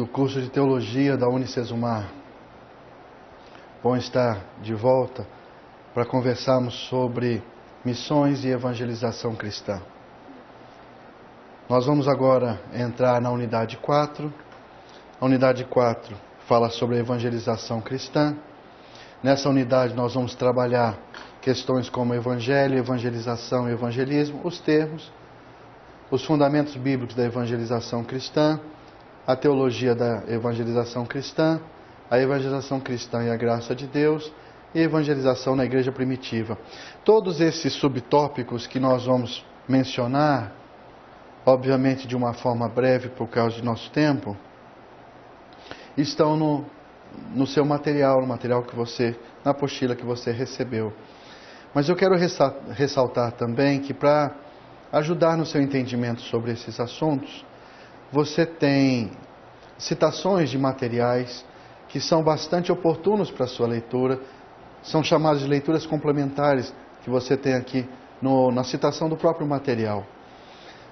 do curso de Teologia da Unicesumar. Bom estar de volta para conversarmos sobre missões e evangelização cristã. Nós vamos agora entrar na unidade 4. A unidade 4 fala sobre a evangelização cristã. Nessa unidade nós vamos trabalhar questões como evangelho, evangelização e evangelismo, os termos, os fundamentos bíblicos da evangelização cristã, a teologia da evangelização cristã, a evangelização cristã e a graça de Deus e a evangelização na igreja primitiva. Todos esses subtópicos que nós vamos mencionar, obviamente de uma forma breve por causa de nosso tempo, estão no seu material, no material que você, na apostila que você recebeu. Mas eu quero ressaltar também que para ajudar no seu entendimento sobre esses assuntos, você tem citações de materiais que são bastante oportunos para a sua leitura, são chamadas de leituras complementares que você tem aqui na citação do próprio material.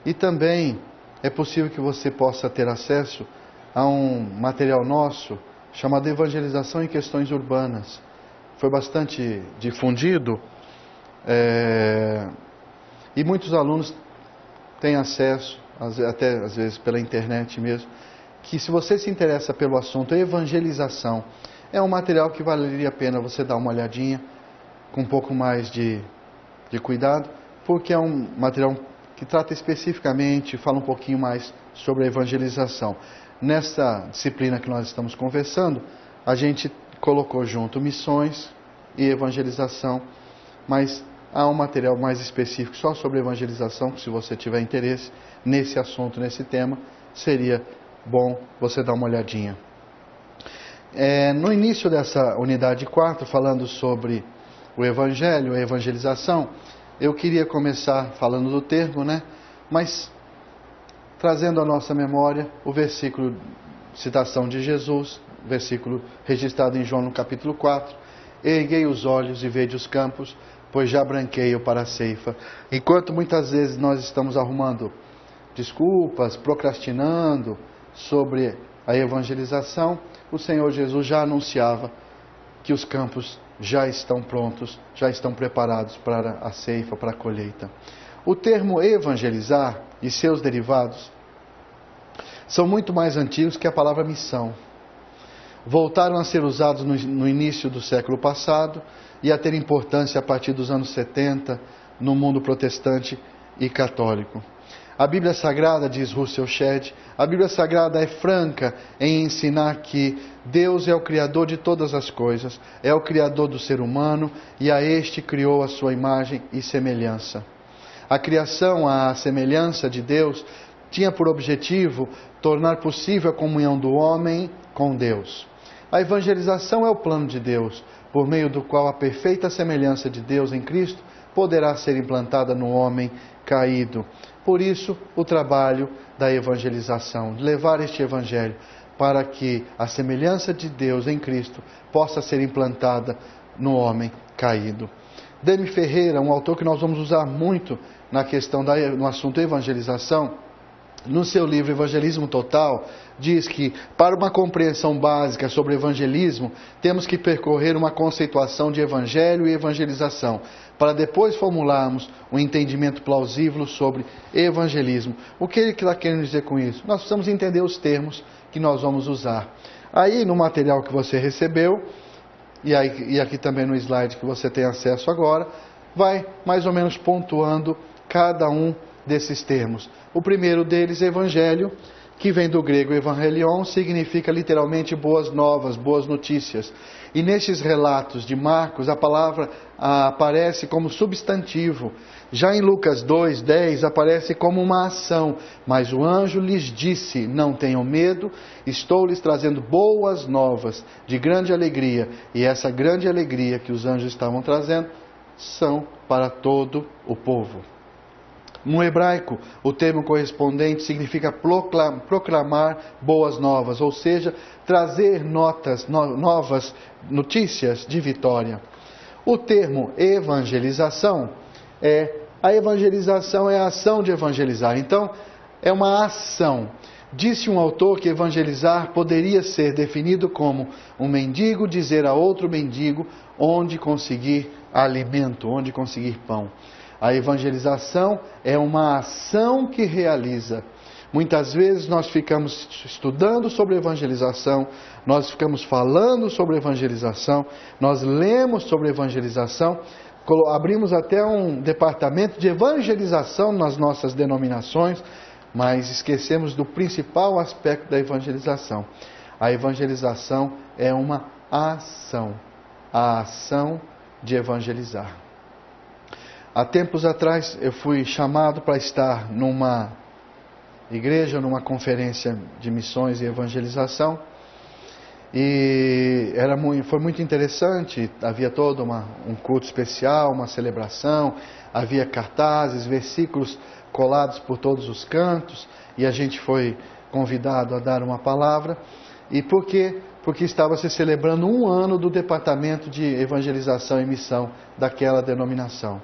E também é possível que você possa ter acesso a um material nosso chamado Evangelização em Questões Urbanas. Foi bastante difundido e muitos alunos têm acesso, até às vezes pela internet mesmo, que se você se interessa pelo assunto evangelização, é um material que valeria a pena você dar uma olhadinha com um pouco mais de cuidado, porque é um material que trata especificamente, fala um pouquinho mais sobre a evangelização. Nessa disciplina que nós estamos conversando, a gente colocou junto missões e evangelização, mas há um material mais específico só sobre evangelização, que se você tiver interesse nesse assunto, nesse tema, seria bom você dar uma olhadinha. No início dessa unidade 4, falando sobre o evangelho, a evangelização, eu queria começar falando do termo, mas trazendo à nossa memória o versículo, citação de Jesus, versículo registrado em João no capítulo 4, erguei os olhos e vede os campos, pois já branqueio para a ceifa. Enquanto muitas vezes nós estamos arrumando desculpas, procrastinando sobre a evangelização, o Senhor Jesus já anunciava que os campos já estão prontos, já estão preparados para a ceifa, para a colheita. O termo evangelizar e seus derivados são muito mais antigos que a palavra missão. Voltaram a ser usados no início do século passado e a ter importância a partir dos anos 70 no mundo protestante e católico. A Bíblia Sagrada, diz Russell Shedd, a Bíblia Sagrada é franca em ensinar que Deus é o Criador de todas as coisas, é o Criador do ser humano e a este criou a sua imagem e semelhança. A criação, à semelhança de Deus, tinha por objetivo tornar possível a comunhão do homem com Deus. A evangelização é o plano de Deus, por meio do qual a perfeita semelhança de Deus em Cristo poderá ser implantada no homem caído. Por isso, o trabalho da evangelização, de levar este evangelho para que a semelhança de Deus em Cristo possa ser implantada no homem caído. Dani Ferreira, um autor que nós vamos usar muito na questão no assunto evangelização, no seu livro Evangelismo Total, diz que para uma compreensão básica sobre evangelismo, temos que percorrer uma conceituação de evangelho e evangelização, para depois formularmos um entendimento plausível sobre evangelismo. O que ele está querendo dizer com isso? Nós precisamos entender os termos que nós vamos usar. Aí no material que você recebeu, e aqui também no slide que você tem acesso agora, vai mais ou menos pontuando cada um desses termos. O primeiro deles, evangelho, que vem do grego evangelion, significa literalmente boas novas, boas notícias. E nestes relatos de Marcos, a palavra aparece como substantivo. Já em Lucas 2:10 aparece como uma ação. Mas o anjo lhes disse, não tenham medo, estou lhes trazendo boas novas, de grande alegria. E essa grande alegria que os anjos estavam trazendo são para todo o povo. No hebraico, o termo correspondente significa proclamar boas novas, ou seja, trazer novas notícias de vitória. O termo evangelização a evangelização é a ação de evangelizar. Então, é uma ação. Disse um autor que evangelizar poderia ser definido como um mendigo dizer a outro mendigo onde conseguir alimento, onde conseguir pão. A evangelização é uma ação que realiza. Muitas vezes nós ficamos estudando sobre evangelização, nós ficamos falando sobre evangelização, nós lemos sobre evangelização, abrimos até um departamento de evangelização nas nossas denominações, mas esquecemos do principal aspecto da evangelização. A evangelização é uma ação, a ação de evangelizar. Há tempos atrás eu fui chamado para estar numa igreja, numa conferência de missões e evangelização, e foi muito interessante. Havia todo um culto especial, uma celebração, havia cartazes, versículos colados por todos os cantos, e a gente foi convidado a dar uma palavra. E por quê? Porque estava se celebrando 1 ano do departamento de evangelização e missão daquela denominação.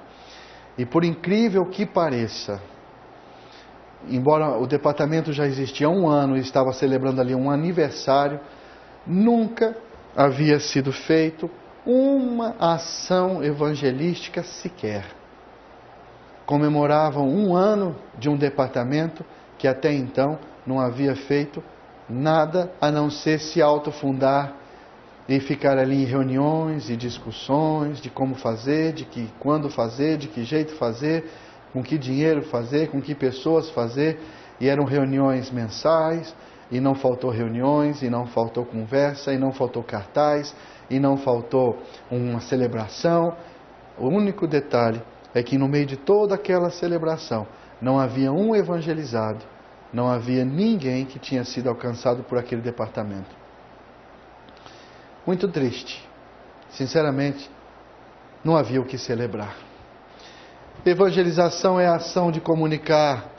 E por incrível que pareça, embora o departamento já existia há 1 ano e estava celebrando ali um aniversário, nunca havia sido feito uma ação evangelística sequer. Comemoravam 1 ano de um departamento que até então não havia feito nada a não ser se autofundar e ficar ali em reuniões e discussões de como fazer, quando fazer, de que jeito fazer, com que dinheiro fazer, com que pessoas fazer. E eram reuniões mensais, e não faltou reuniões, e não faltou conversa, e não faltou cartaz, e não faltou uma celebração. O único detalhe é que no meio de toda aquela celebração não havia um evangelizado, não havia ninguém que tinha sido alcançado por aquele departamento. Muito triste. Sinceramente, não havia o que celebrar. Evangelização é a ação de comunicar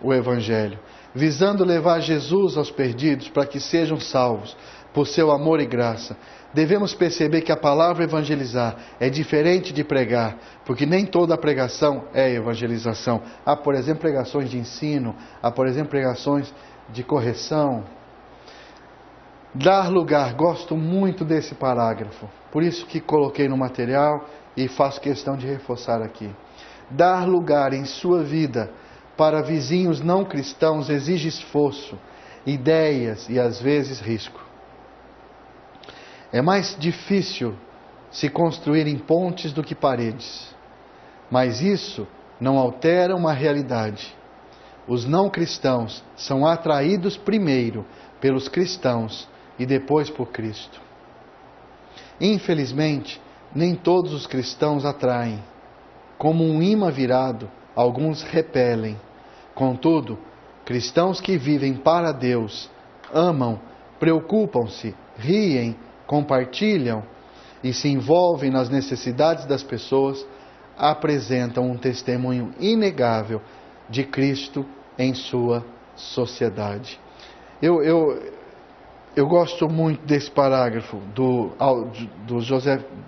o Evangelho, visando levar Jesus aos perdidos para que sejam salvos por seu amor e graça. Devemos perceber que a palavra evangelizar é diferente de pregar, porque nem toda pregação é evangelização. Há, por exemplo, pregações de ensino, há, por exemplo, pregações de correção. Dar lugar, gosto muito desse parágrafo, por isso que coloquei no material e faço questão de reforçar aqui. Dar lugar em sua vida para vizinhos não cristãos exige esforço, ideias e às vezes risco. É mais difícil se construírem pontes do que paredes, mas isso não altera uma realidade. Os não cristãos são atraídos primeiro pelos cristãos e depois por Cristo. Infelizmente, nem todos os cristãos atraem. Como um imã virado, alguns repelem. Contudo, cristãos que vivem para Deus, amam, preocupam-se, riem, compartilham e se envolvem nas necessidades das pessoas, apresentam um testemunho inegável de Cristo em sua sociedade. Eu gosto muito desse parágrafo do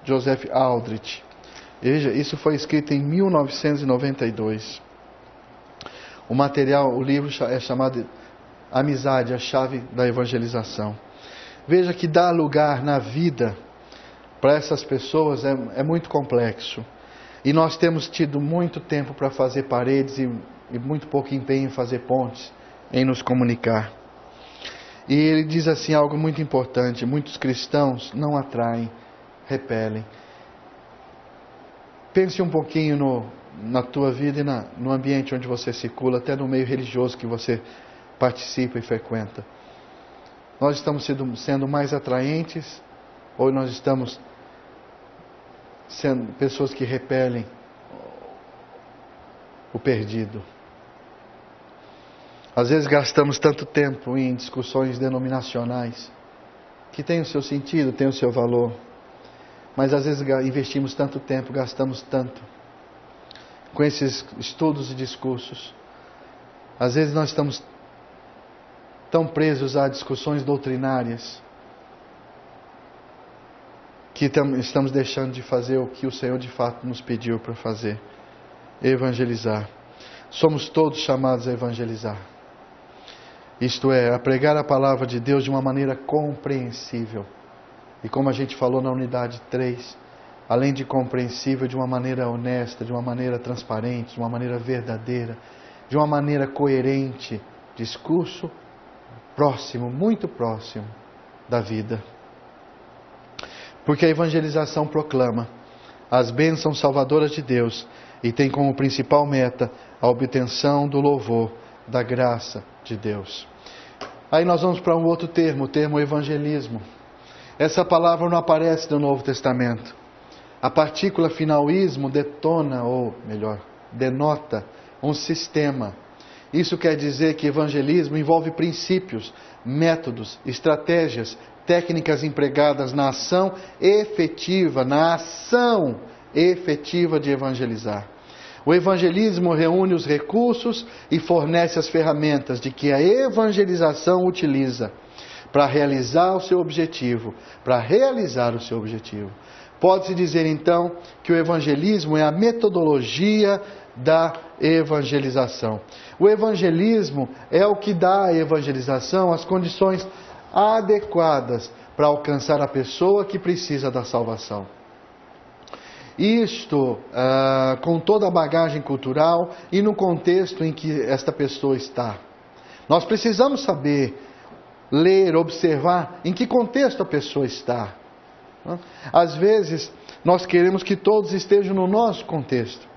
Joseph Aldrich. Veja, isso foi escrito em 1992. O livro é chamado Amizade, a chave da evangelização. Veja que dar lugar na vida para essas pessoas é muito complexo. E nós temos tido muito tempo para fazer paredes e muito pouco empenho em fazer pontes, em nos comunicar. E ele diz assim algo muito importante: muitos cristãos não atraem, repelem. Pense um pouquinho na tua vida e no ambiente onde você circula, até no meio religioso que você participa e frequenta. Nós estamos sendo mais atraentes ou nós estamos sendo pessoas que repelem o perdido? Às vezes gastamos tanto tempo em discussões denominacionais, que tem o seu sentido, tem o seu valor, mas às vezes investimos tanto tempo, gastamos tanto com esses estudos e discursos. Às vezes nós estamos tão presos a discussões doutrinárias que estamos deixando de fazer o que o Senhor de fato nos pediu para fazer: evangelizar. Somos todos chamados a evangelizar. Isto é, a pregar a palavra de Deus de uma maneira compreensível. E como a gente falou na unidade 3, além de compreensível, de uma maneira honesta, de uma maneira transparente, de uma maneira verdadeira, de uma maneira coerente, discurso próximo, muito próximo da vida. Porque a evangelização proclama as bênçãos salvadoras de Deus e tem como principal meta a obtenção do louvor, da graça de Deus. Aí nós vamos para um outro termo, o termo evangelismo. Essa palavra não aparece no Novo Testamento. A partícula final ismo detona, ou melhor, denota um sistema. Isso quer dizer que evangelismo envolve princípios, métodos, estratégias, técnicas empregadas na ação efetiva, de evangelizar. O evangelismo reúne os recursos e fornece as ferramentas de que a evangelização utiliza para realizar o seu objetivo, Pode-se dizer então que o evangelismo é a metodologia da evangelização. O evangelismo é o que dá à evangelização as condições adequadas para alcançar a pessoa que precisa da salvação. Isto com toda a bagagem cultural e no contexto em que esta pessoa está. Nós precisamos saber, ler, observar em que contexto a pessoa está. Às vezes, nós queremos que todos estejam no nosso contexto.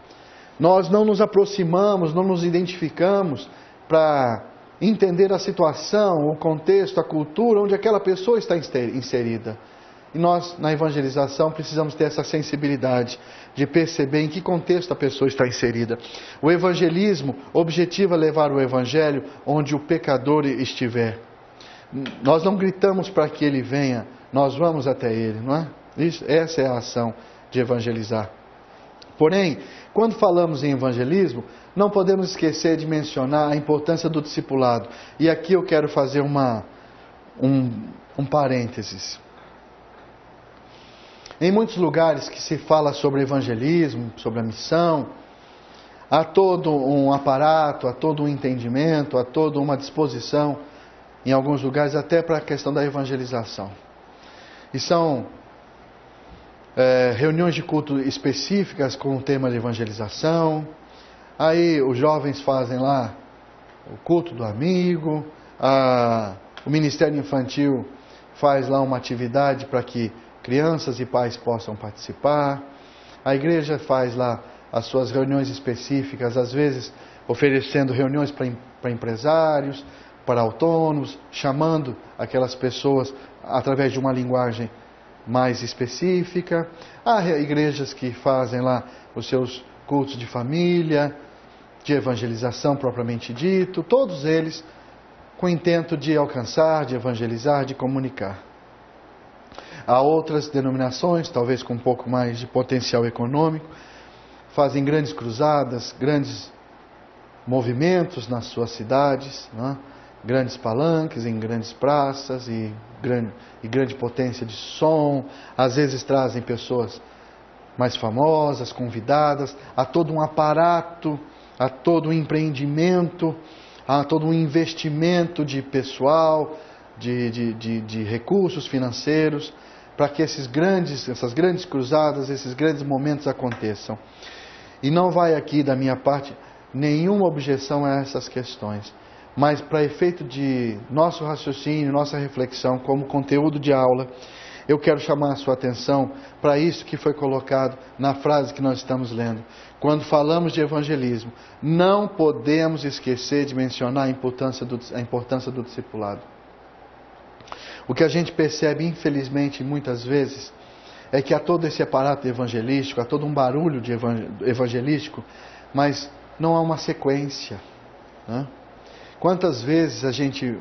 Nós não nos aproximamos, não nos identificamos para entender a situação, o contexto, a cultura onde aquela pessoa está inserida. E nós, na evangelização, precisamos ter essa sensibilidade de perceber em que contexto a pessoa está inserida. O evangelismo objetiva levar o evangelho onde o pecador estiver. Nós não gritamos para que ele venha, nós vamos até ele, não é? Essa é a ação de evangelizar. Porém, quando falamos em evangelismo, não podemos esquecer de mencionar a importância do discipulado. E aqui eu quero fazer um parênteses. Em muitos lugares que se fala sobre evangelismo, sobre a missão, há todo um aparato, há todo um entendimento, há toda uma disposição, em alguns lugares até para a questão da evangelização. E são reuniões de culto específicas com o tema de evangelização. Aí os jovens fazem lá o culto do amigo, o Ministério Infantil faz lá uma atividade para que crianças e pais possam participar. A igreja faz lá as suas reuniões específicas, às vezes oferecendo reuniões para empresários, para autônomos, chamando aquelas pessoas através de uma linguagem mais específica. Há igrejas que fazem lá os seus cultos de família, de evangelização propriamente dito, todos eles com o intento de alcançar, de evangelizar, de comunicar. Há outras denominações, talvez com um pouco mais de potencial econômico, fazem grandes cruzadas, grandes movimentos nas suas cidades, né? Grandes palanques em grandes praças e grande potência de som. Às vezes trazem pessoas mais famosas, convidadas. Há todo um aparato, há todo um empreendimento, há todo um investimento de pessoal, de recursos financeiros, para que essas grandes cruzadas, esses grandes momentos aconteçam. E não vai aqui da minha parte nenhuma objeção a essas questões. Mas para efeito de nosso raciocínio, nossa reflexão, como conteúdo de aula, eu quero chamar a sua atenção para isso que foi colocado na frase que nós estamos lendo. Quando falamos de evangelismo, não podemos esquecer de mencionar a importância do discipulado. O que a gente percebe, infelizmente, muitas vezes, é que há todo esse aparato evangelístico, há todo um barulho evangelístico, mas não há uma sequência, né? Quantas vezes a gente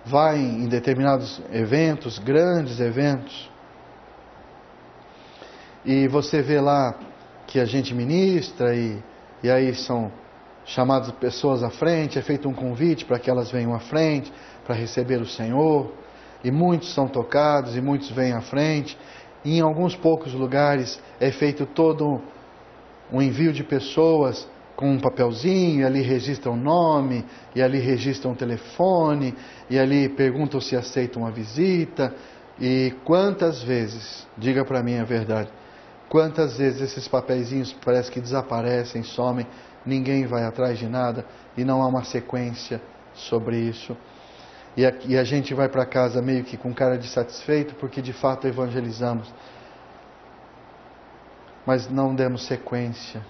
vai em determinados eventos, grandes eventos, e você vê lá que a gente ministra e aí são chamadas pessoas à frente, é feito um convite para que elas venham à frente para receber o Senhor, e muitos são tocados e muitos vêm à frente, e em alguns poucos lugares é feito todo um envio de pessoas com um papelzinho, e ali registram o nome, e ali registram o telefone, e ali perguntam se aceitam uma visita. E quantas vezes, diga para mim a verdade, quantas vezes esses papeizinhos parece que desaparecem, somem, ninguém vai atrás de nada, e não há uma sequência sobre isso. E a gente vai para casa meio que com cara de satisfeito, porque de fato evangelizamos. Mas não demos sequência.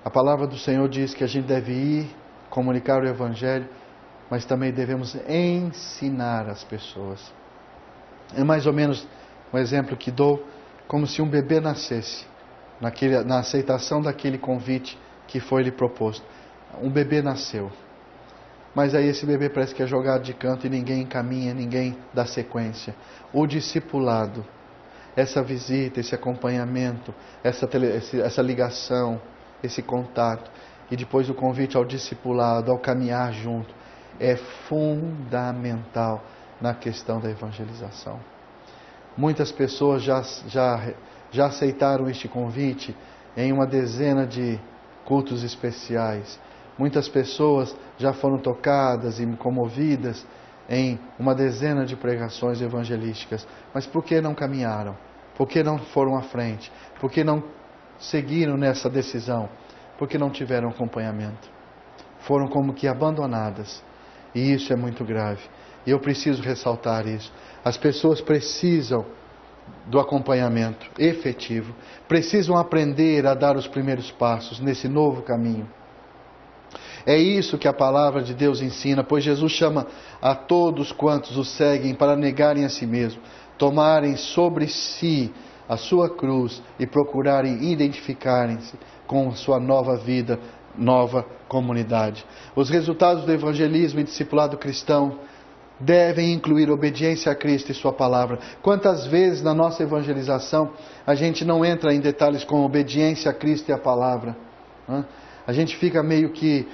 A palavra do Senhor diz que a gente deve ir, comunicar o Evangelho, mas também devemos ensinar as pessoas. É mais ou menos um exemplo que dou, como se um bebê nascesse, na aceitação daquele convite que foi lhe proposto. Um bebê nasceu, mas aí esse bebê parece que é jogado de canto e ninguém encaminha, ninguém dá sequência. O discipulado, essa visita, esse acompanhamento, essa ligação, esse contato, e depois o convite ao discipulado, ao caminhar junto, é fundamental na questão da evangelização. Muitas pessoas já aceitaram este convite em uma dezena de cultos especiais. Muitas pessoas já foram tocadas e comovidas em uma dezena de pregações evangelísticas. Mas por que não caminharam? Por que não foram à frente? Por que não seguiram nessa decisão? Porque não tiveram acompanhamento. Foram como que abandonadas. E isso é muito grave. E eu preciso ressaltar isso. As pessoas precisam do acompanhamento efetivo. Precisam aprender a dar os primeiros passos nesse novo caminho. É isso que a palavra de Deus ensina, pois Jesus chama a todos quantos o seguem para negarem a si mesmo, tomarem sobre si a sua cruz e procurarem identificarem-se com a sua nova vida, nova comunidade. Os resultados do evangelismo e discipulado cristão devem incluir obediência a Cristo e sua palavra. Quantas vezes na nossa evangelização a gente não entra em detalhes com obediência a Cristo e a palavra? A gente fica meio que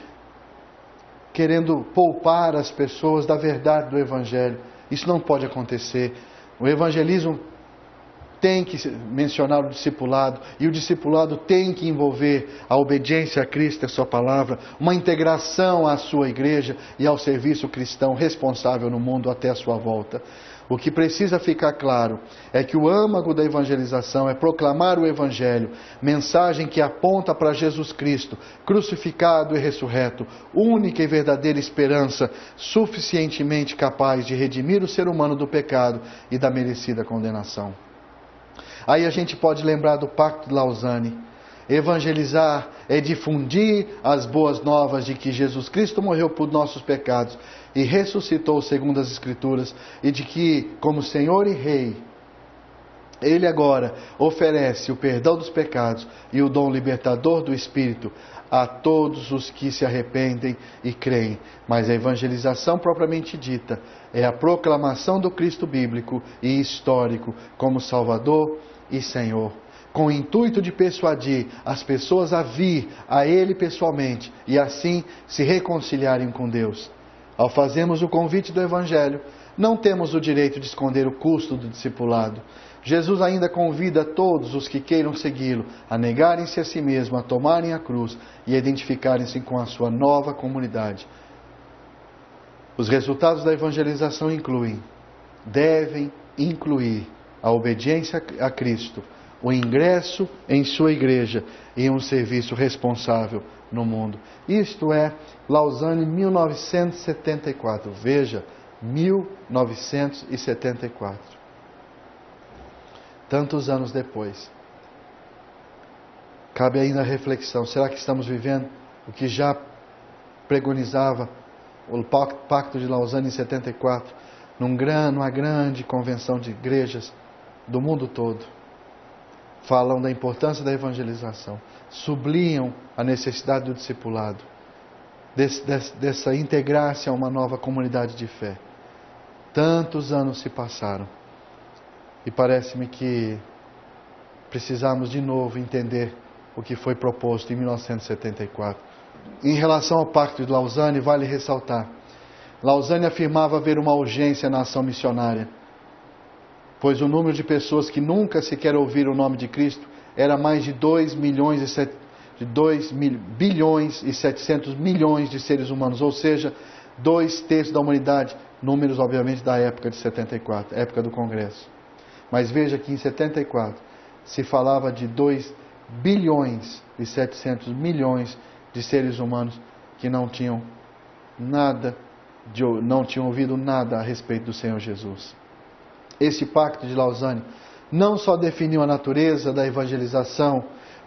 querendo poupar as pessoas da verdade do Evangelho. Isso não pode acontecer. O evangelismo tem que mencionar o discipulado, e o discipulado tem que envolver a obediência a Cristo e a sua palavra, uma integração à sua igreja e ao serviço cristão responsável no mundo até a sua volta. O que precisa ficar claro é que o âmago da evangelização é proclamar o Evangelho, mensagem que aponta para Jesus Cristo, crucificado e ressurreto, única e verdadeira esperança, suficientemente capaz de redimir o ser humano do pecado e da merecida condenação. Aí a gente pode lembrar do Pacto de Lausanne. Evangelizar é difundir as boas novas de que Jesus Cristo morreu por nossos pecados e ressuscitou segundo as Escrituras, e de que, como Senhor e Rei, Ele agora oferece o perdão dos pecados e o dom libertador do Espírito a todos os que se arrependem e creem. Mas a evangelização propriamente dita é a proclamação do Cristo bíblico e histórico como Salvador e Senhor, com o intuito de persuadir as pessoas a vir a Ele pessoalmente e assim se reconciliarem com Deus. Ao fazermos o convite do Evangelho, não temos o direito de esconder o custo do discipulado. Jesus ainda convida todos os que queiram segui-lo a negarem-se a si mesmos, a tomarem a cruz e a identificarem-se com a sua nova comunidade. Os resultados da evangelização devem incluir a obediência a Cristo, o ingresso em sua igreja e um serviço responsável no mundo. Isto é Lausanne 1974. Veja, 1974. Tantos anos depois. Cabe ainda a reflexão. Será que estamos vivendo o que já pregonizava o Pacto de Lausanne em 74? Numa grande convenção de igrejas do mundo todo. Falam da importância da evangelização, sublinham a necessidade do discipulado, dessa integrar-se a uma nova comunidade de fé. Tantos anos se passaram e parece-me que precisamos de novo entender o que foi proposto em 1974. Em relação ao Pacto de Lausanne, vale ressaltar, Lausanne afirmava haver uma urgência na ação missionária, pois o número de pessoas que nunca sequer ouviram o nome de Cristo era mais de 2 milhões de 2 bilhões e 700 milhões de seres humanos, ou seja, 2/3 da humanidade, números obviamente da época de 74, época do Congresso. Mas veja que em 74 se falava de 2 bilhões e 700 milhões de seres humanos que não tinham ouvido nada a respeito do Senhor Jesus. Esse pacto de Lausanne não só definiu a natureza da evangelização,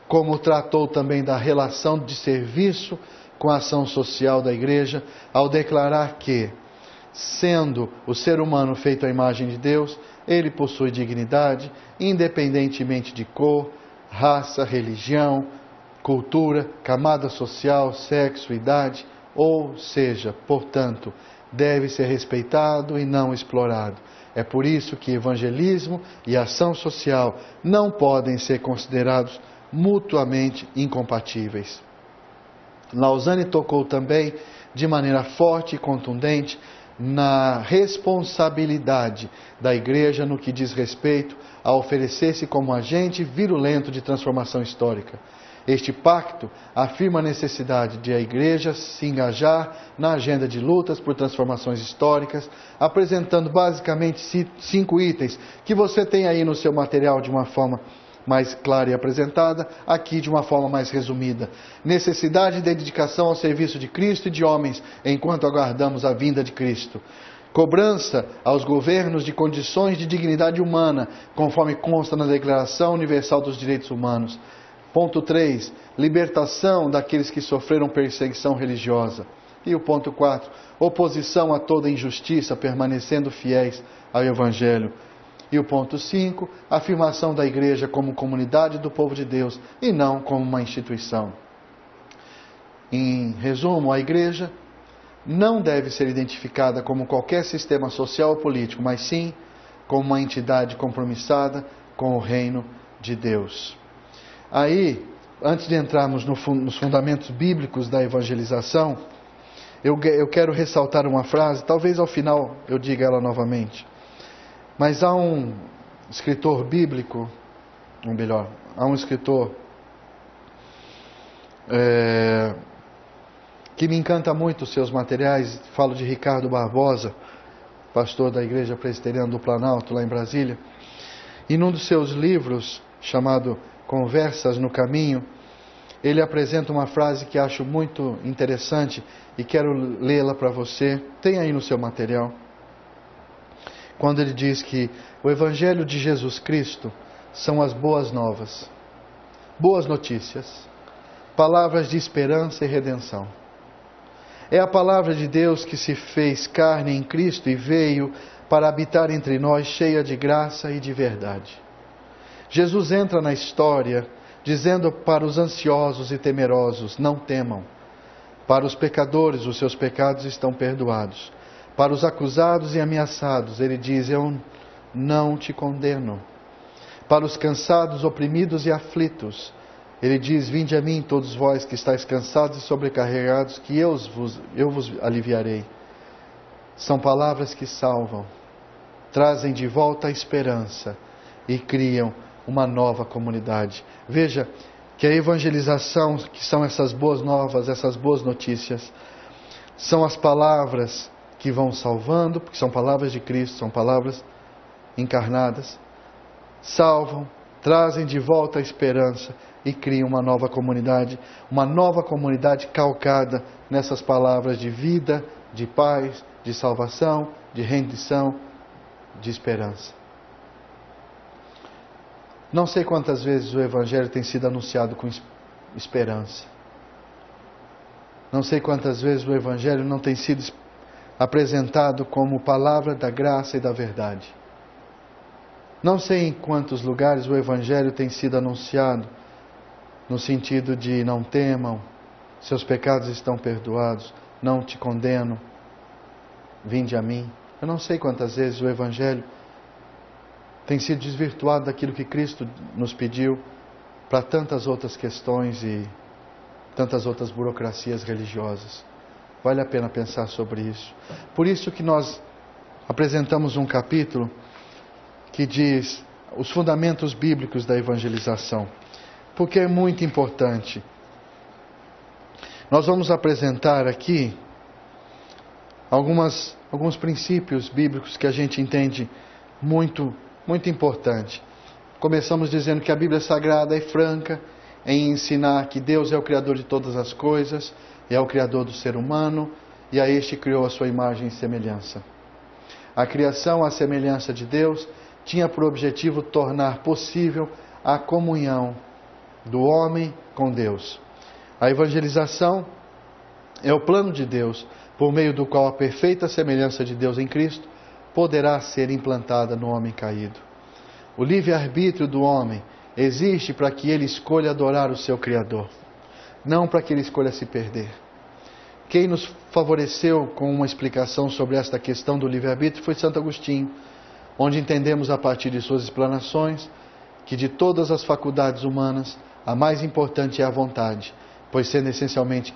como tratou também da relação de serviço com a ação social da igreja, ao declarar que, sendo o ser humano feito à imagem de Deus, ele possui dignidade, independentemente de cor, raça, religião, cultura, camada social, sexo, idade, ou seja, portanto, deve ser respeitado e não explorado. É por isso que evangelismo e ação social não podem ser considerados mutuamente incompatíveis. Lausanne tocou também de maneira forte e contundente na responsabilidade da igreja no que diz respeito a oferecer-se como agente virulento de transformação histórica. Este pacto afirma a necessidade de a igreja se engajar na agenda de lutas por transformações históricas, apresentando basicamente 5 itens que você tem aí no seu material de uma forma mais clara e apresentada, aqui de uma forma mais resumida. Necessidade de dedicação ao serviço de Cristo e de homens, enquanto aguardamos a vinda de Cristo. Cobrança aos governos de condições de dignidade humana, conforme consta na Declaração Universal dos Direitos Humanos. Ponto 3, libertação daqueles que sofreram perseguição religiosa. E o ponto 4, oposição a toda injustiça, permanecendo fiéis ao Evangelho. E o ponto 5, afirmação da igreja como comunidade do povo de Deus e não como uma instituição. Em resumo, a igreja não deve ser identificada como qualquer sistema social ou político, mas sim como uma entidade compromissada com o reino de Deus. Aí, antes de entrarmos nos fundamentos bíblicos da evangelização, eu quero ressaltar uma frase, talvez ao final eu diga ela novamente. Mas há um escritor bíblico, ou melhor, há um escritor que me encanta muito os seus materiais, falo de Ricardo Barbosa, pastor da Igreja Presbiteriana do Planalto, lá em Brasília, e num dos seus livros, chamado Conversas no Caminho, ele apresenta uma frase que acho muito interessante e quero lê-la para você, tem aí no seu material. Quando ele diz que o Evangelho de Jesus Cristo são as boas novas, boas notícias, palavras de esperança e redenção. É a palavra de Deus que se fez carne em Cristo e veio para habitar entre nós cheia de graça e de verdade. Jesus entra na história dizendo para os ansiosos e temerosos, não temam. Para os pecadores, os seus pecados estão perdoados. Para os acusados e ameaçados, ele diz, eu não te condeno. Para os cansados, oprimidos e aflitos, ele diz, vinde a mim todos vós que estáis cansados e sobrecarregados, que eu vos aliviarei. São palavras que salvam, trazem de volta a esperança e criam uma nova comunidade. Veja que a evangelização, que são essas boas novas, essas boas notícias, são as palavras que vão salvando, porque são palavras de Cristo, são palavras encarnadas, salvam, trazem de volta a esperança e criam uma nova comunidade calcada nessas palavras de vida, de paz, de salvação, de rendição, de esperança. Não sei quantas vezes o Evangelho tem sido anunciado com esperança. Não sei quantas vezes o Evangelho não tem sido apresentado como palavra da graça e da verdade. Não sei em quantos lugares o Evangelho tem sido anunciado no sentido de não temam, seus pecados estão perdoados, não te condeno, vinde a mim. Eu não sei quantas vezes o Evangelho tem sido desvirtuado daquilo que Cristo nos pediu para tantas outras questões e tantas outras burocracias religiosas. Vale a pena pensar sobre isso. Por isso que nós apresentamos um capítulo que diz os fundamentos bíblicos da evangelização. Porque é muito importante Nós vamos apresentar aqui alguns princípios bíblicos que a gente entende muito importante. Começamos dizendo que a Bíblia Sagrada é franca em ensinar que Deus é o Criador de todas as coisas, é o Criador do ser humano, e a este criou a sua imagem e semelhança. A criação à semelhança de Deus tinha por objetivo tornar possível a comunhão do homem com Deus. A evangelização é o plano de Deus, por meio do qual a perfeita semelhança de Deus em Cristo poderá ser implantada no homem caído. O livre-arbítrio do homem existe para que ele escolha adorar o seu Criador, não para que ele escolha se perder. Quem nos favoreceu com uma explicação sobre esta questão do livre-arbítrio foi Santo Agostinho, onde entendemos a partir de suas explanações que de todas as faculdades humanas, a mais importante é a vontade, pois sendo essencialmente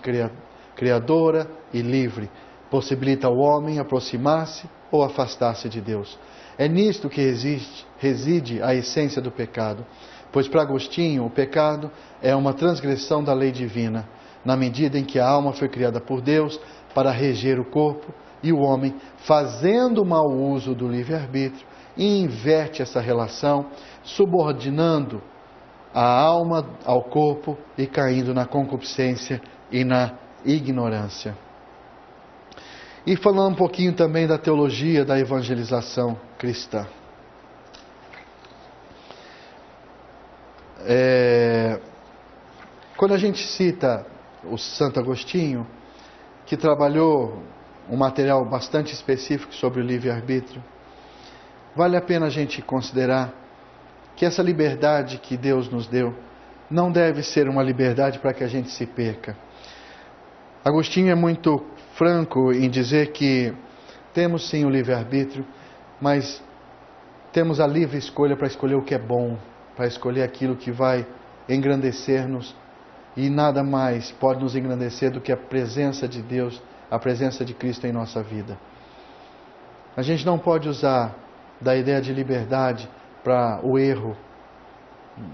criadora e livre, possibilita ao homem aproximar-se ou afastar-se de Deus. É nisto que reside a essência do pecado, pois para Agostinho o pecado é uma transgressão da lei divina, na medida em que a alma foi criada por Deus para reger o corpo, e o homem, fazendo mau uso do livre-arbítrio, inverte essa relação, subordinando a alma ao corpo e caindo na concupiscência e na ignorância. E falando um pouquinho também da teologia da evangelização cristã. Quando a gente cita o Santo Agostinho, que trabalhou um material bastante específico sobre o livre-arbítrio, vale a pena a gente considerar que essa liberdade que Deus nos deu não deve ser uma liberdade para que a gente se perca. Agostinho é muito franco em dizer que temos sim o livre-arbítrio, mas temos a livre escolha para escolher o que é bom, para escolher aquilo que vai engrandecer-nos, e nada mais pode nos engrandecer do que a presença de Deus, a presença de Cristo em nossa vida. A gente não pode usar da ideia de liberdade para o erro,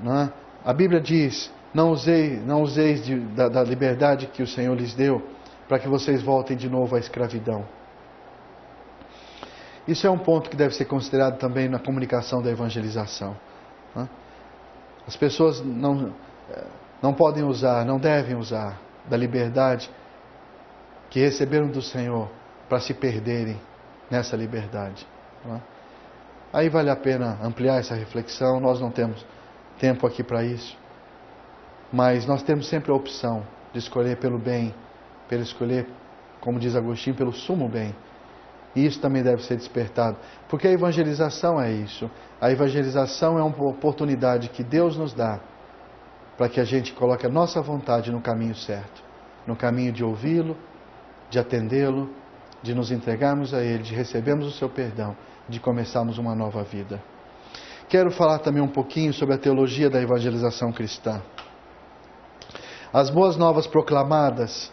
não é? A Bíblia diz: não useis da liberdade que o Senhor lhes deu para que vocês voltem de novo à escravidão. Isso é um ponto que deve ser considerado também na comunicação da evangelização, não é? As pessoas não podem usar, não devem usar da liberdade que receberam do Senhor para se perderem nessa liberdade, não é? Aí vale a pena ampliar essa reflexão. Nós não temos tempo aqui para isso, mas nós temos sempre a opção de escolher pelo bem, pelo escolher, como diz Agostinho, pelo sumo bem. E isso também deve ser despertado, porque a evangelização é isso. A evangelização é uma oportunidade que Deus nos dá para que a gente coloque a nossa vontade no caminho certo, no caminho de ouvi-lo, de atendê-lo, de nos entregarmos a Ele, de recebermos o seu perdão, de começarmos uma nova vida. Quero falar também um pouquinho sobre a teologia da evangelização cristã. As boas novas proclamadas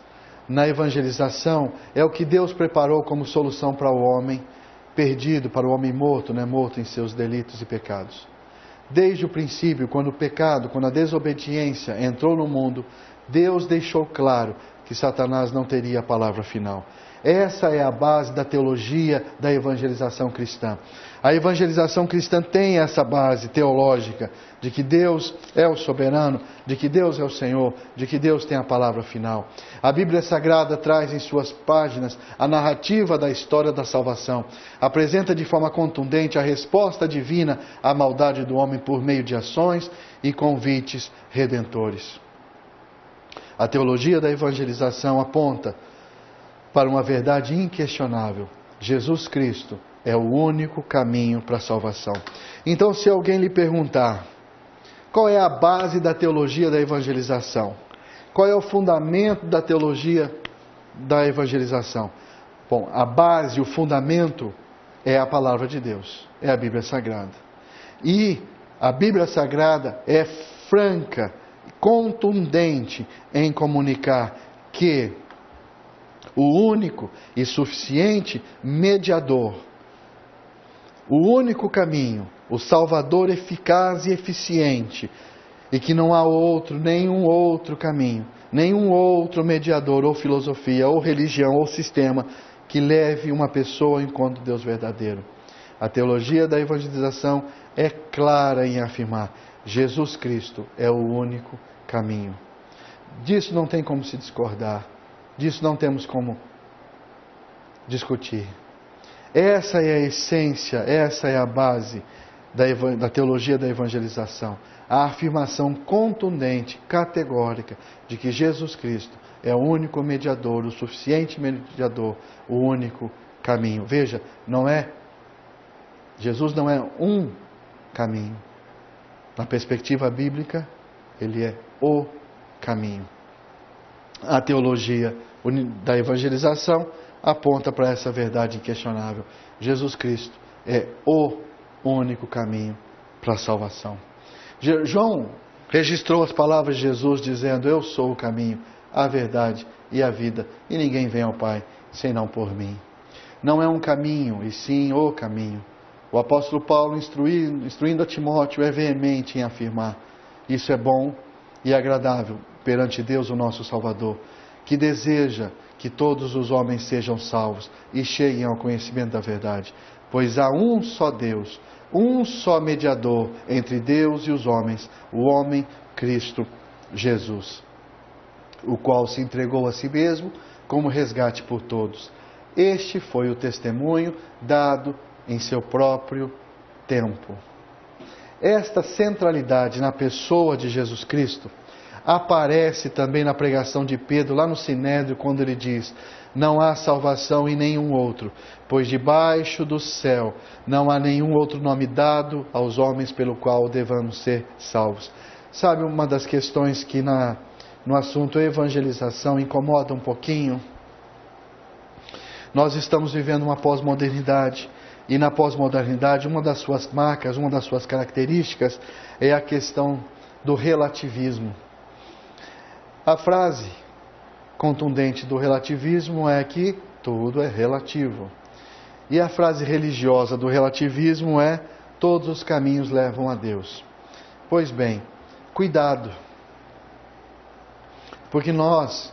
na evangelização é o que Deus preparou como solução para o homem perdido, para o homem morto, morto em seus delitos e pecados. Desde o princípio, quando o pecado, quando a desobediência entrou no mundo, Deus deixou claro que Satanás não teria a palavra final. Essa é a base da teologia da evangelização cristã. A evangelização cristã tem essa base teológica de que Deus é o soberano, de que Deus é o Senhor, de que Deus tem a palavra final. A Bíblia Sagrada traz em suas páginas a narrativa da história da salvação. Apresenta de forma contundente a resposta divina à maldade do homem por meio de ações e convites redentores. A teologia da evangelização aponta para uma verdade inquestionável: Jesus Cristo é o único caminho para a salvação. Então, se alguém lhe perguntar qual é a base da teologia da evangelização, qual é o fundamento da teologia da evangelização? Bom, a base, o fundamento é a palavra de Deus, é a Bíblia Sagrada. E a Bíblia Sagrada é franca, contundente em comunicar que o único e suficiente mediador, o único caminho, o Salvador eficaz e eficiente, e que não há outro, nenhum outro caminho, nenhum outro mediador, ou filosofia, ou religião, ou sistema que leve uma pessoa ao encontro de Deus verdadeiro. A teologia da evangelização é clara em afirmar: Jesus Cristo é o único caminho. Disso não tem como se discordar, disso não temos como discutir. Essa é a essência, essa é a base da teologia da evangelização. A afirmação contundente, categórica, de que Jesus Cristo é o único mediador, o suficiente mediador, o único caminho. Veja, Jesus não é um caminho. Na perspectiva bíblica, Ele é o caminho. A teologia da evangelização aponta para essa verdade inquestionável. Jesus Cristo é o único caminho para a salvação. João registrou as palavras de Jesus dizendo: eu sou o caminho, a verdade e a vida, e ninguém vem ao Pai senão por mim. Não é um caminho, e sim o caminho. O apóstolo Paulo, instruindo a Timóteo, é veemente em afirmar: isso é bom e agradável perante Deus, o nosso Salvador, que deseja que todos os homens sejam salvos e cheguem ao conhecimento da verdade. Pois há um só Deus, um só mediador entre Deus e os homens, o homem Cristo Jesus, o qual se entregou a si mesmo como resgate por todos. Este foi o testemunho dado em seu próprio tempo. Esta centralidade na pessoa de Jesus Cristo aparece também na pregação de Pedro, lá no Sinédrio, quando ele diz: não há salvação em nenhum outro, pois debaixo do céu não há nenhum outro nome dado aos homens pelo qual devamos ser salvos. Sabe, uma das questões que no assunto evangelização incomoda um pouquinho? Nós estamos vivendo uma pós-modernidade, e na pós-modernidade uma das suas marcas, uma das suas características é a questão do relativismo. A frase contundente do relativismo é que tudo é relativo. E a frase religiosa do relativismo é: todos os caminhos levam a Deus. Pois bem, cuidado. Porque nós,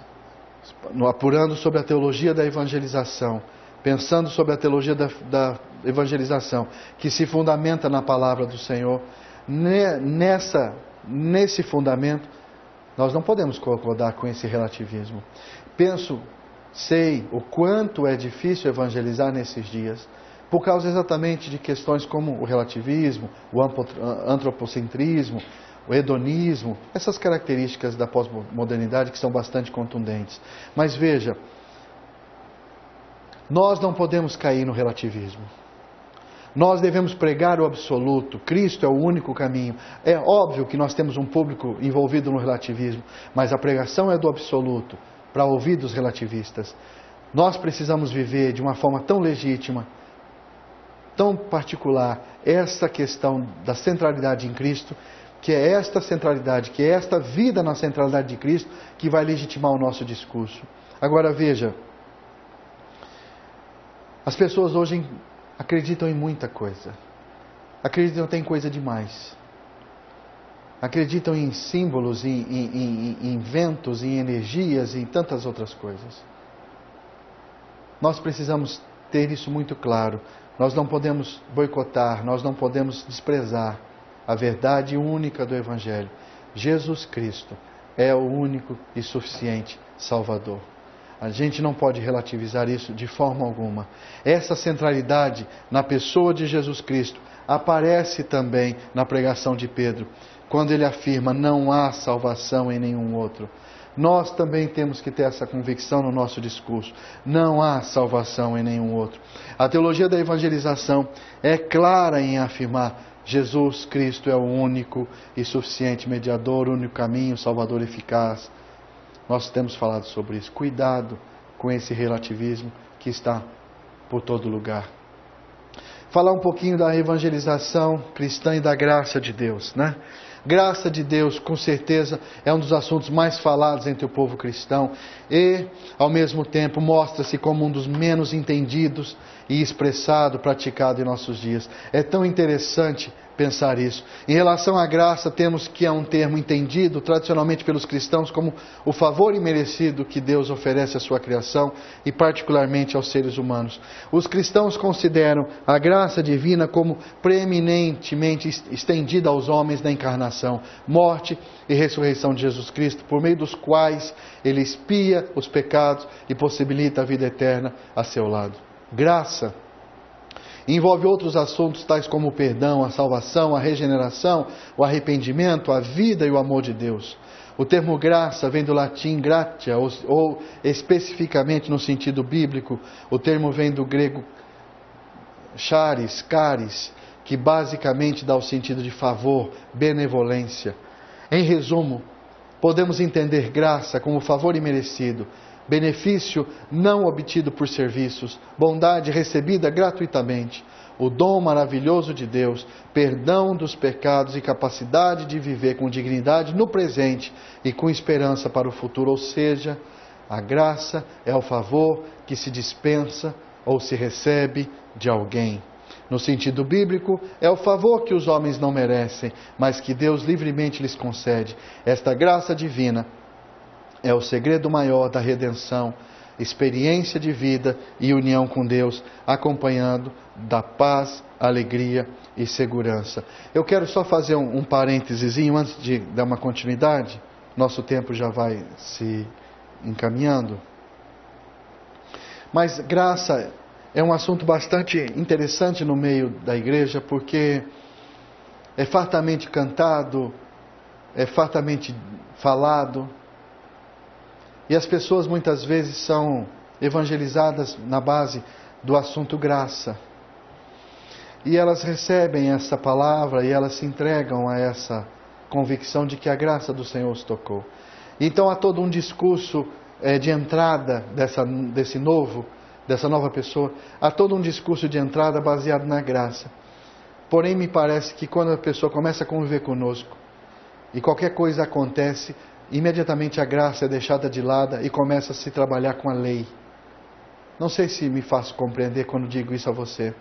apurando sobre a teologia da evangelização, pensando sobre a teologia da evangelização, que se fundamenta na palavra do Senhor, nesse fundamento, nós não podemos concordar com esse relativismo. Sei o quanto é difícil evangelizar nesses dias, por causa exatamente de questões como o relativismo, o antropocentrismo, o hedonismo, essas características da pós-modernidade que são bastante contundentes. Mas veja, nós não podemos cair no relativismo. Nós devemos pregar o absoluto. Cristo é o único caminho. É óbvio que nós temos um público envolvido no relativismo, mas a pregação é do absoluto, para ouvir dos relativistas. Nós precisamos viver de uma forma tão legítima, tão particular, essa questão da centralidade em Cristo, que é esta centralidade, que é esta vida na centralidade de Cristo, que vai legitimar o nosso discurso. Agora veja, as pessoas hoje acreditam em muita coisa. Acreditam que tem coisa demais. Acreditam em símbolos, em ventos, em energias e em tantas outras coisas. Nós precisamos ter isso muito claro. Nós não podemos boicotar, nós não podemos desprezar a verdade única do Evangelho. Jesus Cristo é o único e suficiente Salvador. A gente não pode relativizar isso de forma alguma. Essa centralidade na pessoa de Jesus Cristo aparece também na pregação de Pedro, quando ele afirma: não há salvação em nenhum outro. Nós também temos que ter essa convicção no nosso discurso. Não há salvação em nenhum outro. A teologia da evangelização é clara em afirmar: Jesus Cristo é o único e suficiente mediador, o único caminho, salvador eficaz. Nós temos falado sobre isso. Cuidado com esse relativismo que está por todo lugar. Falar um pouquinho da evangelização cristã e da graça de Deus, né? Graça de Deus, com certeza, é um dos assuntos mais falados entre o povo cristão e, ao mesmo tempo, mostra-se como um dos menos entendidos e expressado, praticado em nossos dias. É tão interessante pensar isso. Em relação à graça, temos que é um termo entendido tradicionalmente pelos cristãos como o favor imerecido que Deus oferece à sua criação e particularmente aos seres humanos. Os cristãos consideram a graça divina como preeminentemente estendida aos homens na encarnação, morte e ressurreição de Jesus Cristo, por meio dos quais Ele expia os pecados e possibilita a vida eterna a seu lado. Graça envolve outros assuntos tais como o perdão, a salvação, a regeneração, o arrependimento, a vida e o amor de Deus. O termo graça vem do latim gratia, ou especificamente no sentido bíblico, o termo vem do grego charis, caris, que basicamente dá o sentido de favor, benevolência. Em resumo, podemos entender graça como favor imerecido, benefício não obtido por serviços, bondade recebida gratuitamente, o dom maravilhoso de Deus, perdão dos pecados e capacidade de viver com dignidade no presente e com esperança para o futuro. Ou seja, a graça é o favor que se dispensa ou se recebe de alguém. No sentido bíblico, é o favor que os homens não merecem, mas que Deus livremente lhes concede. Esta graça divina é o segredo maior da redenção, experiência de vida e união com Deus, acompanhado da paz, alegria e segurança. Eu quero só fazer um parênteses antes de dar uma continuidade. Nosso tempo já vai se encaminhando. Mas graça é um assunto bastante interessante no meio da igreja, porque é fartamente cantado, é fartamente falado, e as pessoas muitas vezes são evangelizadas na base do assunto graça. E elas recebem essa palavra e elas se entregam a essa convicção de que a graça do Senhor os tocou. Então há todo um discurso de entrada dessa nova pessoa, há todo um discurso de entrada baseado na graça. Porém, me parece que quando a pessoa começa a conviver conosco e qualquer coisa acontece, imediatamente a graça é deixada de lado e começa a se trabalhar com a lei. Não sei se me faço compreender quando digo isso a você,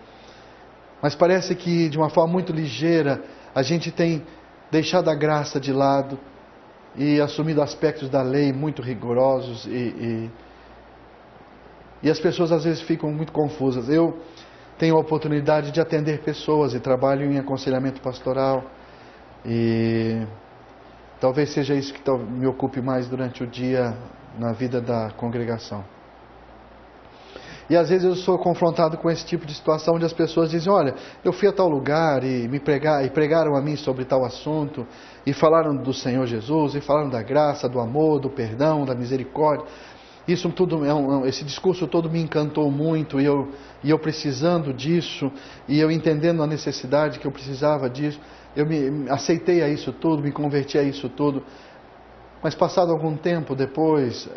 mas parece que de uma forma muito ligeira a gente tem deixado a graça de lado e assumido aspectos da lei muito rigorosos e as pessoas às vezes ficam muito confusas. Eu tenho a oportunidade de atender pessoas e trabalho em aconselhamento pastoral e talvez seja isso que me ocupe mais durante o dia na vida da congregação. E às vezes eu sou confrontado com esse tipo de situação onde as pessoas dizem: olha, eu fui a tal lugar e pregaram a mim sobre tal assunto, e falaram do Senhor Jesus, e falaram da graça, do amor, do perdão, da misericórdia. Isso tudo, esse discurso todo me encantou muito, e eu precisando disso, e eu entendendo a necessidade que eu precisava disso, eu aceitei a isso tudo, me converti a isso tudo. Mas passado algum tempo depois,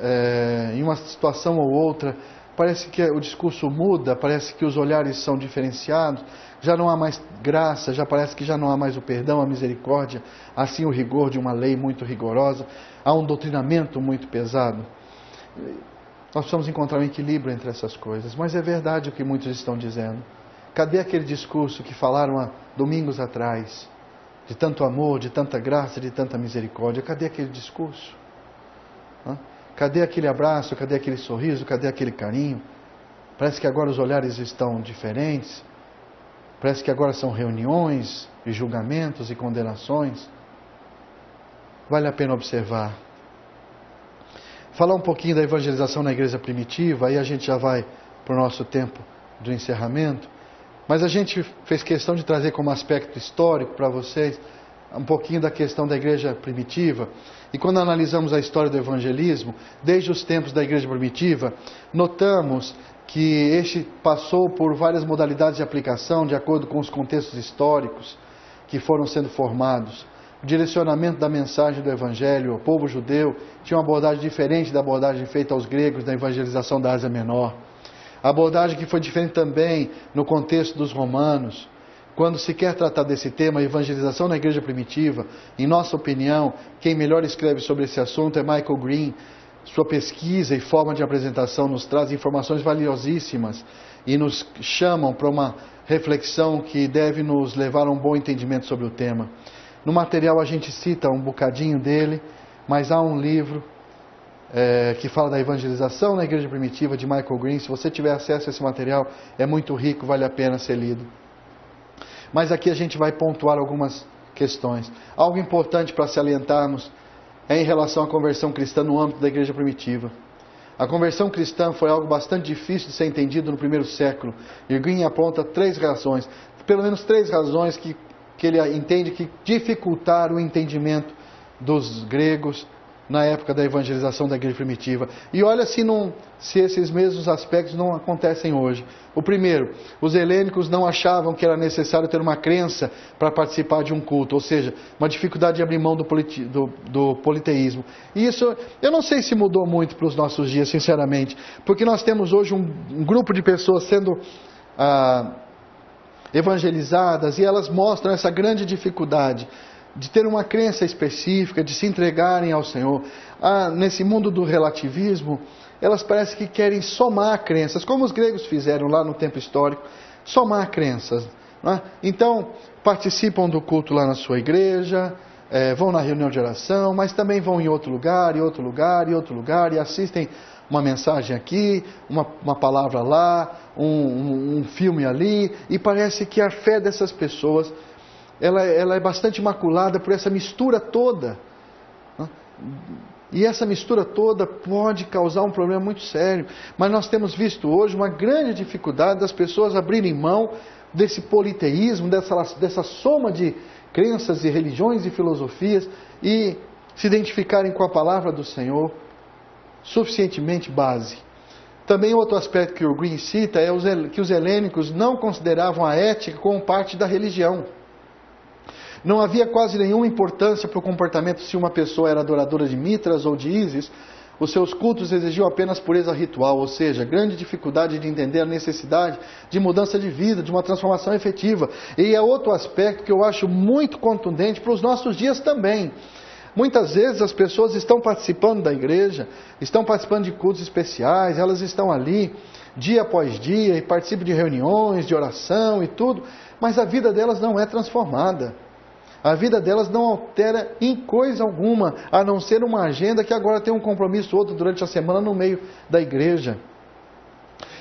em uma situação ou outra, parece que o discurso muda, parece que os olhares são diferenciados, já não há mais graça, já parece que já não há mais o perdão, a misericórdia, assim o rigor de uma lei muito rigorosa, há um doutrinamento muito pesado. Nós precisamos encontrar um equilíbrio entre essas coisas, mas é verdade o que muitos estão dizendo. Cadê aquele discurso que falaram há domingos atrás, de tanto amor, de tanta graça, de tanta misericórdia? Cadê aquele discurso? Cadê aquele abraço, cadê aquele sorriso, cadê aquele carinho? Parece que agora os olhares estão diferentes, parece que agora são reuniões e julgamentos e condenações. Vale a pena observar. Falar um pouquinho da evangelização na igreja primitiva, aí a gente já vai para o nosso tempo do encerramento, mas a gente fez questão de trazer como aspecto histórico para vocês um pouquinho da questão da igreja primitiva. E quando analisamos a história do evangelismo, desde os tempos da igreja primitiva, notamos que este passou por várias modalidades de aplicação, de acordo com os contextos históricos que foram sendo formados. O direcionamento da mensagem do evangelho ao povo judeu tinha uma abordagem diferente da abordagem feita aos gregos da evangelização da Ásia Menor. A abordagem que foi diferente também no contexto dos romanos. Quando se quer tratar desse tema, a evangelização na igreja primitiva, em nossa opinião, quem melhor escreve sobre esse assunto é Michael Green, sua pesquisa e forma de apresentação nos traz informações valiosíssimas e nos chamam para uma reflexão que deve nos levar a um bom entendimento sobre o tema. No material a gente cita um bocadinho dele, mas há um livro que fala da evangelização na igreja primitiva, de Michael Green. Se você tiver acesso a esse material, é muito rico, vale a pena ser lido. Mas aqui a gente vai pontuar algumas questões. Algo importante para salientarmos é em relação à conversão cristã no âmbito da igreja primitiva. A conversão cristã foi algo bastante difícil de ser entendido no primeiro século. E Green aponta 3 razões, pelo menos 3 razões que ele entende que dificultaram o entendimento dos gregos na época da evangelização da igreja primitiva. E olha se esses mesmos aspectos não acontecem hoje. O primeiro, os helênicos não achavam que era necessário ter uma crença para participar de um culto, ou seja, uma dificuldade de abrir mão do politeísmo. E isso, eu não sei se mudou muito para os nossos dias, sinceramente, porque nós temos hoje um grupo de pessoas sendo evangelizadas e elas mostram essa grande dificuldade de ter uma crença específica, de se entregarem ao Senhor. Nesse mundo do relativismo, elas parecem que querem somar crenças, como os gregos fizeram lá no tempo histórico, somar crenças. Não é? Então, participam do culto lá na sua igreja, vão na reunião de oração, mas também vão em outro lugar, e outro lugar, e outro lugar, e assistem uma mensagem aqui, uma palavra lá, um filme ali, e parece que a fé dessas pessoas ela é bastante maculada por essa mistura toda. E essa mistura toda pode causar um problema muito sério. Mas nós temos visto hoje uma grande dificuldade das pessoas abrirem mão desse politeísmo, dessa soma de crenças e religiões e filosofias e se identificarem com a palavra do Senhor suficientemente base. Também outro aspecto que o Green cita é que os helênicos não consideravam a ética como parte da religião. Não havia quase nenhuma importância para o comportamento se uma pessoa era adoradora de Mitras ou de Ísis. Os seus cultos exigiam apenas pureza ritual, ou seja, grande dificuldade de entender a necessidade de mudança de vida, de uma transformação efetiva. E é outro aspecto que eu acho muito contundente para os nossos dias também. Muitas vezes as pessoas estão participando da igreja, estão participando de cultos especiais, elas estão ali dia após dia e participam de reuniões, de oração e tudo, mas a vida delas não é transformada. A vida delas não altera em coisa alguma, a não ser uma agenda que agora tem um compromisso outro durante a semana no meio da igreja.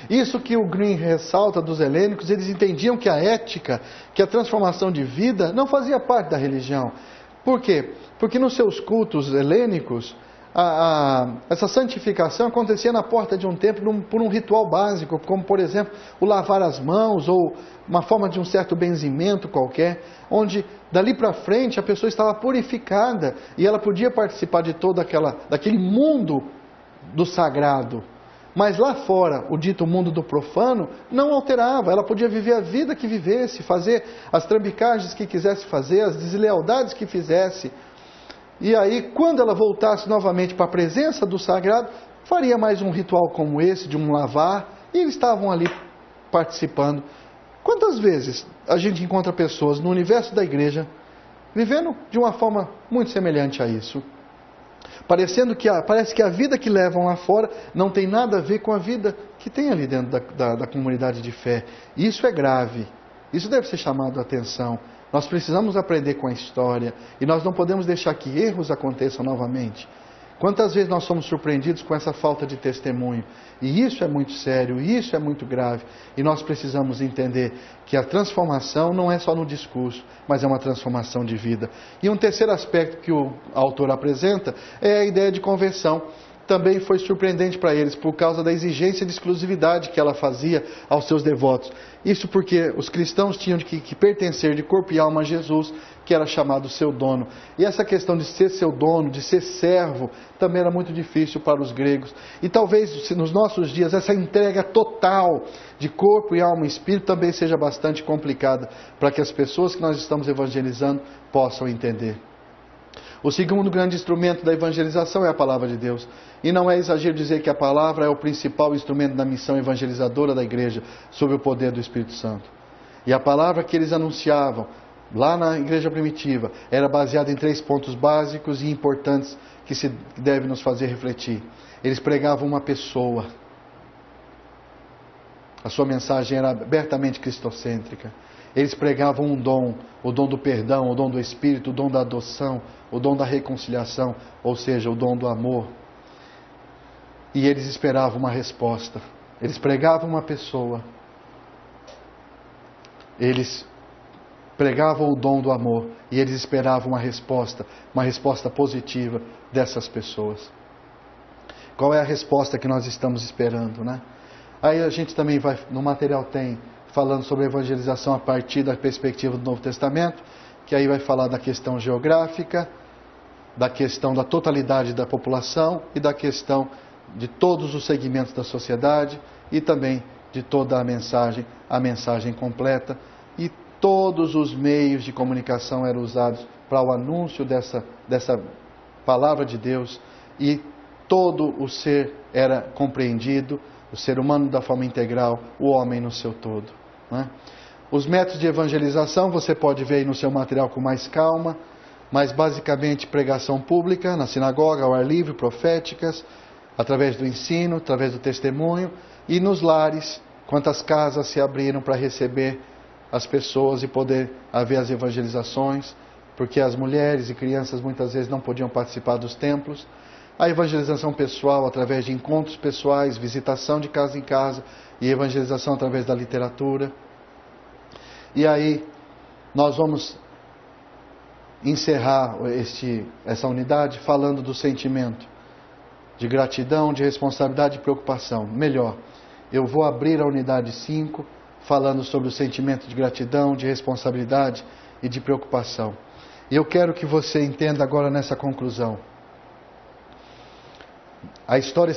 Isso que o Green ressalta dos helênicos, eles entendiam que a ética, que a transformação de vida não fazia parte da religião. Por quê? Porque nos seus cultos helênicos, essa santificação acontecia na porta de um templo por um ritual básico, como por exemplo o lavar as mãos ou uma forma de um certo benzimento qualquer, onde dali para frente a pessoa estava purificada e ela podia participar de daquele mundo do sagrado. Mas lá fora, o dito mundo do profano não alterava, ela podia viver a vida que vivesse, fazer as trambicagens que quisesse fazer, as deslealdades que fizesse. E aí, quando ela voltasse novamente para a presença do sagrado, faria mais um ritual como esse, de um lavar, e eles estavam ali participando. Quantas vezes a gente encontra pessoas no universo da igreja vivendo de uma forma muito semelhante a isso? Parece que a vida que levam lá fora não tem nada a ver com a vida que tem ali dentro da comunidade de fé. E isso é grave. Isso deve ser chamado a atenção. Nós precisamos aprender com a história e nós não podemos deixar que erros aconteçam novamente. Quantas vezes nós somos surpreendidos com essa falta de testemunho? E isso é muito sério, isso é muito grave. E nós precisamos entender que a transformação não é só no discurso, mas é uma transformação de vida. E um terceiro aspecto que o autor apresenta é a ideia de conversão. Também foi surpreendente para eles por causa da exigência de exclusividade que ela fazia aos seus devotos. Isso porque os cristãos tinham que pertencer de corpo e alma a Jesus, que era chamado seu dono. E essa questão de ser seu dono, de ser servo, também era muito difícil para os gregos. E talvez nos nossos dias essa entrega total de corpo e alma e espírito também seja bastante complicada para que as pessoas que nós estamos evangelizando possam entender. O segundo grande instrumento da evangelização é a palavra de Deus. E não é exagero dizer que a palavra é o principal instrumento da missão evangelizadora da igreja, sob o poder do Espírito Santo. E a palavra que eles anunciavam lá na igreja primitiva, era baseado em 3 pontos básicos e importantes que devem nos fazer refletir. Eles pregavam uma pessoa. A sua mensagem era abertamente cristocêntrica. Eles pregavam um dom, o dom do perdão, o dom do Espírito, o dom da adoção, o dom da reconciliação, ou seja, o dom do amor. E eles esperavam uma resposta. Eles pregavam uma pessoa. Eles pregavam o dom do amor e eles esperavam uma resposta positiva dessas pessoas. Qual é a resposta que nós estamos esperando, né? Aí a gente também vai, no material tem, falando sobre evangelização a partir da perspectiva do Novo Testamento, que aí vai falar da questão geográfica, da questão da totalidade da população e da questão de todos os segmentos da sociedade e também de toda a mensagem completa. E todos os meios de comunicação eram usados para o anúncio dessa palavra de Deus e todo o ser era compreendido, o ser humano da forma integral, o homem no seu todo, né? Os métodos de evangelização você pode ver aí no seu material com mais calma, mas basicamente pregação pública, na sinagoga, ao ar livre, proféticas, através do ensino, através do testemunho, e nos lares, quantas casas se abriram para receber as pessoas e poder haver as evangelizações, porque as mulheres e crianças muitas vezes não podiam participar dos templos. A evangelização pessoal através de encontros pessoais, visitação de casa em casa e evangelização através da literatura. E aí nós vamos encerrar essa unidade falando do sentimento de gratidão, de responsabilidade e preocupação. Melhor, eu vou abrir a unidade 5 falando sobre o sentimento de gratidão, de responsabilidade e de preocupação. E eu quero que você entenda agora nessa conclusão. A história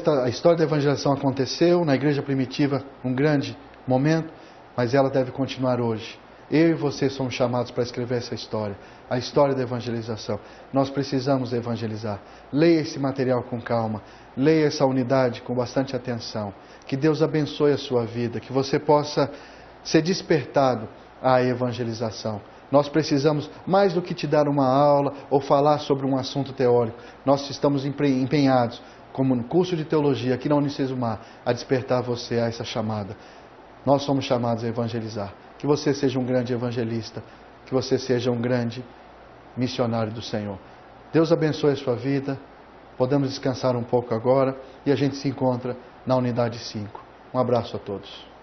da evangelização aconteceu na igreja primitiva, um grande momento, mas ela deve continuar hoje. Eu e você somos chamados para escrever essa história, a história da evangelização. Nós precisamos evangelizar. Leia esse material com calma, leia essa unidade com bastante atenção. Que Deus abençoe a sua vida, que você possa ser despertado à evangelização. Nós precisamos, mais do que te dar uma aula ou falar sobre um assunto teórico, nós estamos empenhados, como no curso de teologia aqui na Unicesumar, a despertar você a essa chamada. Nós somos chamados a evangelizar. Que você seja um grande evangelista, que você seja um grande missionário do Senhor. Deus abençoe a sua vida. Podemos descansar um pouco agora e a gente se encontra na unidade 5. Um abraço a todos.